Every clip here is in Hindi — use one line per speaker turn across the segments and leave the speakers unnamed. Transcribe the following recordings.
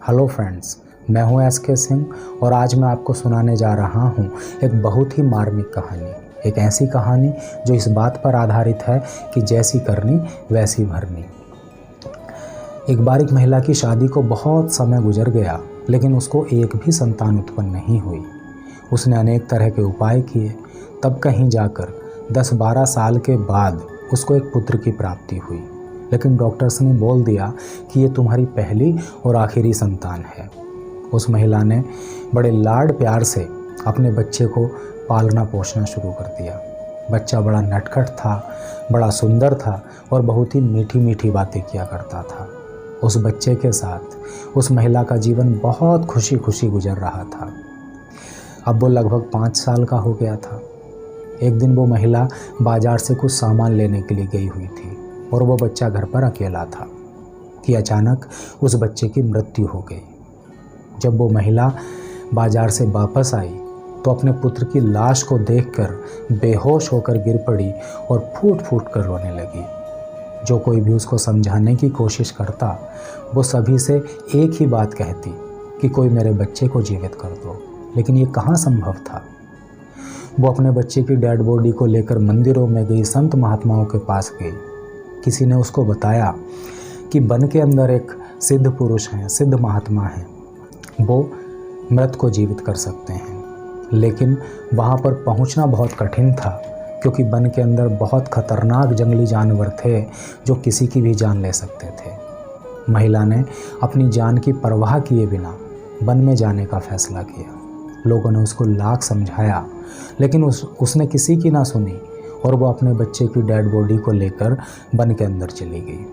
हेलो फ्रेंड्स, मैं हूं एस.के. सिंह और आज मैं आपको सुनाने जा रहा हूं एक बहुत ही मार्मिक कहानी। एक ऐसी कहानी जो इस बात पर आधारित है कि जैसी करनी वैसी भरनी। एक बार एक महिला की शादी को बहुत समय गुजर गया, लेकिन उसको एक भी संतान उत्पन्न नहीं हुई। उसने अनेक तरह के उपाय किए, तब कहीं जाकर 10-12 साल के बाद उसको एक पुत्र की प्राप्ति हुई। लेकिन डॉक्टर्स ने बोल दिया कि ये तुम्हारी पहली और आखिरी संतान है। उस महिला ने बड़े लाड प्यार से अपने बच्चे को पालना पोसना शुरू कर दिया। बच्चा बड़ा नटखट था, बड़ा सुंदर था और बहुत ही मीठी मीठी बातें किया करता था। उस बच्चे के साथ उस महिला का जीवन बहुत खुशी खुशी गुजर रहा था। अब वो लगभग 5 साल का हो गया था। एक दिन वो महिला बाजार से कुछ सामान लेने के लिए गई हुई थी और वो बच्चा घर पर अकेला था कि अचानक उस बच्चे की मृत्यु हो गई। जब वो महिला बाजार से वापस आई तो अपने पुत्र की लाश को देखकर बेहोश होकर गिर पड़ी और फूट फूट कर रोने लगी। जो कोई भी उसको समझाने की कोशिश करता, वो सभी से एक ही बात कहती कि कोई मेरे बच्चे को जीवित कर दो। लेकिन ये कहाँ संभव था। वो अपने बच्चे की डेड बॉडी को लेकर मंदिरों में गई, संत महात्माओं के पास गई। किसी ने उसको बताया कि वन के अंदर एक सिद्ध पुरुष हैं, सिद्ध महात्मा हैं, वो मृत को जीवित कर सकते हैं। लेकिन वहाँ पर पहुँचना बहुत कठिन था, क्योंकि वन के अंदर बहुत खतरनाक जंगली जानवर थे जो किसी की भी जान ले सकते थे। महिला ने अपनी जान की परवाह किए बिना वन में जाने का फैसला किया। लोगों ने उसको लाख समझाया, लेकिन उसने किसी की ना सुनी और वो अपने बच्चे की डेड बॉडी को लेकर वन के अंदर चली गई।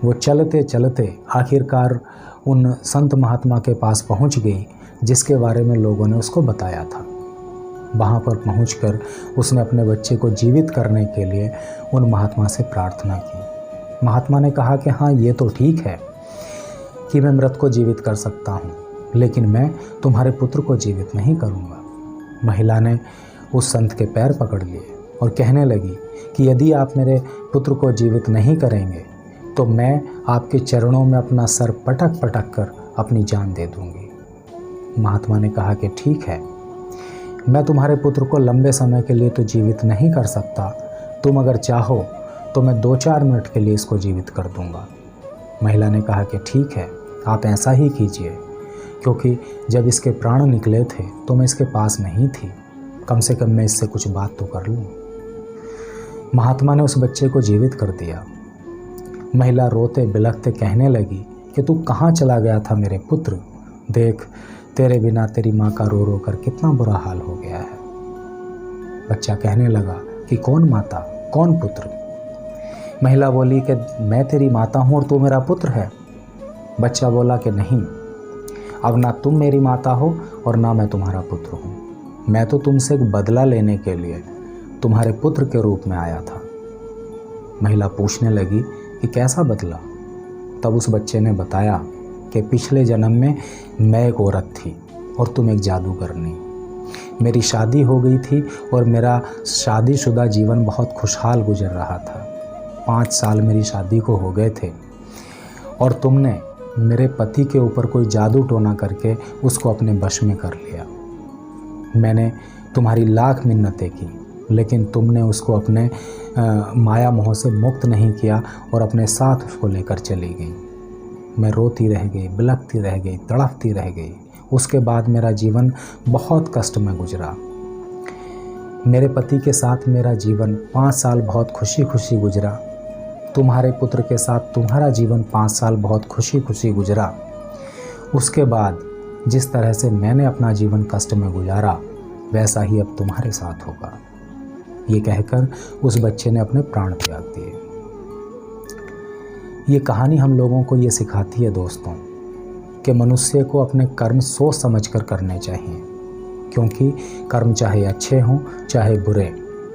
वो चलते चलते आखिरकार उन संत महात्मा के पास पहुंच गई, जिसके बारे में लोगों ने उसको बताया था। वहां पर पहुंचकर उसने अपने बच्चे को जीवित करने के लिए उन महात्मा से प्रार्थना की। महात्मा ने कहा कि हाँ, ये तो ठीक है कि मैं मृत को जीवित कर सकता हूँ, लेकिन मैं तुम्हारे पुत्र को जीवित नहीं करूँगा। महिला ने उस संत के पैर पकड़ लिए और कहने लगी कि यदि आप मेरे पुत्र को जीवित नहीं करेंगे तो मैं आपके चरणों में अपना सर पटक पटक कर अपनी जान दे दूंगी। महात्मा ने कहा कि ठीक है, मैं तुम्हारे पुत्र को लंबे समय के लिए तो जीवित नहीं कर सकता, तुम अगर चाहो तो मैं 2-4 मिनट के लिए इसको जीवित कर दूंगा। महिला ने कहा कि ठीक है, आप ऐसा ही कीजिए, क्योंकि जब इसके प्राण निकले थे तो मैं इसके पास नहीं थी, कम से कम मैं इससे कुछ बात तो कर लूँ। महात्मा ने उस बच्चे को जीवित कर दिया। महिला रोते बिलखते कहने लगी कि तू कहाँ चला गया था मेरे पुत्र, देख तेरे बिना तेरी माँ का रो रो कर कितना बुरा हाल हो गया है। बच्चा कहने लगा कि कौन माता, कौन पुत्र। महिला बोली कि मैं तेरी माता हूँ और तू मेरा पुत्र है। बच्चा बोला कि नहीं, अब ना तुम मेरी माता हो और ना मैं तुम्हारा पुत्र हूँ। मैं तो तुमसे एक बदला लेने के लिए तुम्हारे पुत्र के रूप में आया था। महिला पूछने लगी कि कैसा बदला। तब उस बच्चे ने बताया कि पिछले जन्म में मैं एक औरत थी और तुम एक जादूगरनी। मेरी शादी हो गई थी और मेरा शादीशुदा जीवन बहुत खुशहाल गुजर रहा था। 5 साल मेरी शादी को हो गए थे और तुमने मेरे पति के ऊपर कोई जादू टोना करके उसको अपने वश में कर लिया। मैंने तुम्हारी लाख मिन्नतें की, लेकिन तुमने उसको अपने माया मोह से मुक्त नहीं किया और अपने साथ उसको लेकर चली गई। मैं रोती रह गई, बिलखती रह गई, तड़पती रह गई। उसके बाद मेरा जीवन बहुत कष्ट में गुजरा। मेरे पति के साथ मेरा जीवन 5 साल बहुत खुशी खुशी गुजरा। तुम्हारे पुत्र के साथ तुम्हारा जीवन 5 साल बहुत खुशी खुशी गुजरा। उसके बाद जिस तरह से मैंने अपना जीवन कष्ट में गुजारा, वैसा ही अब तुम्हारे साथ होगा। ये कहकर उस बच्चे ने अपने प्राण त्याग दिए। ये कहानी हम लोगों को ये सिखाती है दोस्तों, कि मनुष्य को अपने कर्म सोच समझकर करने चाहिए, क्योंकि कर्म चाहे अच्छे हों चाहे बुरे,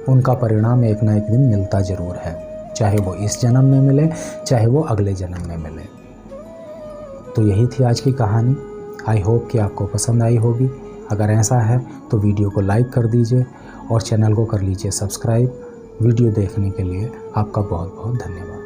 उनका परिणाम एक ना एक दिन मिलता ज़रूर है, चाहे वो इस जन्म में मिले चाहे वो अगले जन्म में मिले। तो यही थी आज की कहानी। आई होप कि आपको पसंद आई होगी। अगर ऐसा है तो वीडियो को लाइक कर दीजिए और चैनल को कर लीजिए सब्सक्राइब। वीडियो देखने के लिए आपका बहुत बहुत धन्यवाद।